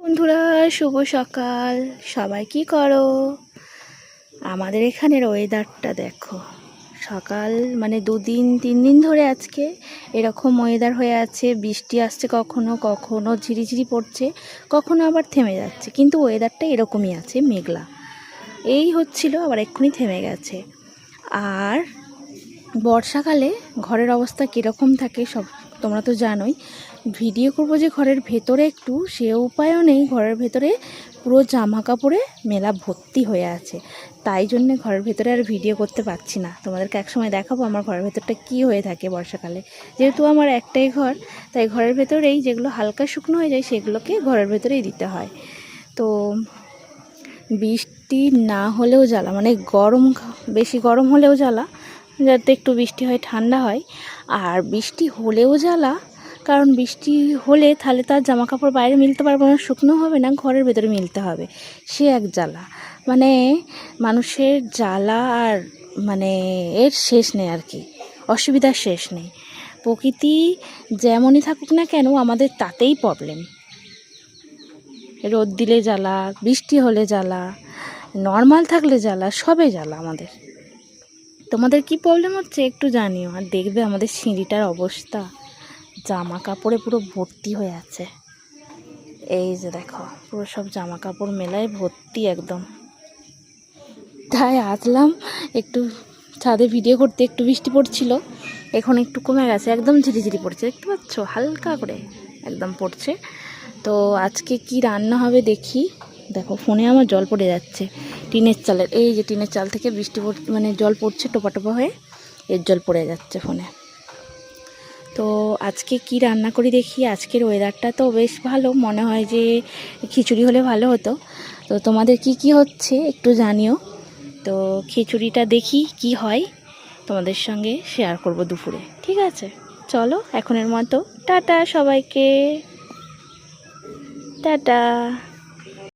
বন্ধুরা, শুভ সকাল। সবাই কি করো? আমাদের এখানের ওয়েদারটা দেখো। সকাল মানে 2-3 দিন ধরে আজকে এরকম ওয়েদার হয়ে আছে। বৃষ্টি আসছে, কখনো কখনো ঝিরিঝিরি পড়ছে, কখনো আবার থেমে যাচ্ছে, কিন্তু ওয়েদারটা এরকমই আছে, মেঘলা। এই হচ্ছিল, আবার এক্ষুনি থেমে গেছে। আর বর্ষাকালে ঘরের অবস্থা কীরকম থাকে সব তোমরা তো জানোই। ভিডিও করবো যে ঘরের ভেতরে একটু, সে উপায়ও নেই। ঘরের ভেতরে পুরো জামা কাপড়ে মেলা ভর্তি হয়ে আছে, তাই জন্যে ঘরের ভেতরে আর ভিডিও করতে পারছি না। তোমাদেরকে একসময় দেখাবো আমার ঘরের ভেতরটা কী হয়ে থাকে বর্ষাকালে। যেহেতু আমার একটাই ঘর, তাই ঘরের ভেতরেই যেগুলো হালকা শুকনো হয়ে যায় সেগুলোকে ঘরের ভেতরেই দিতে হয়। তো বৃষ্টি না হলেও জ্বালা, মানে বেশি গরম হলেও জ্বালা, যাতে একটু বৃষ্টি হয় ঠান্ডা হয়। আর বৃষ্টি হলেও জ্বালা, কারণ বৃষ্টি হলে তাহলে তার জামা কাপড় বাইরে মিলতে পারবে না, শুকনো হবে না, ঘরের ভেতরে মিলতে হবে, সে এক জ্বালা। মানে মানুষের জ্বালা আর মানে এর শেষ নেই আর কি, অসুবিধার শেষ নেই। প্রকৃতি যেমনই থাকুক না কেন, আমাদের তাতেই প্রবলেম। রোদ দিলে জ্বালা, বৃষ্টি হলে জ্বালা, নর্মাল থাকলে জ্বালা, সবে জ্বালা আমাদের। তোমাদের কি প্রবলেম হচ্ছে একটু জানিও। আর দেখবে আমাদের সিঁড়িটার অবস্থা, জামা কাপড়ে পুরো ভর্তি হয়ে আছে। এই যে দেখো, পুরো সব জামা কাপড় মেলায় ভর্তি একদম। তাই আসলাম একটু ছাদে ভিডিও করতে। একটু বৃষ্টি পড়ছিল, এখন একটু কমে গেছে, একদম ঝিরিঝিরি পড়ছে, দেখতে পাচ্ছ, হালকা করে একদম পড়ছে। তো আজকে কি রান্না হবে দেখি। দেখো ফোনে আমার জল পড়ে যাচ্ছে, টিনের চালের, এই যে টিনের চাল থেকে বৃষ্টি মানে জল পড়ছে টোপা টোপা হয়ে, এর জল পড়ে যাচ্ছে ফোনে। তো আজকে কি রান্না করি দেখি। আজকের ওয়েদারটা তো বেশ ভালো, মনে হয় যে খিচুড়ি হলে ভালো হতো। তো তোমাদের কি কি হচ্ছে একটু জানিও। তো খিচুড়িটা দেখি কি হয়, তোমাদের সঙ্গে শেয়ার করব দুপুরে, ঠিক আছে? চলো এখনের মতো টাটা সবাইকে, টাটা।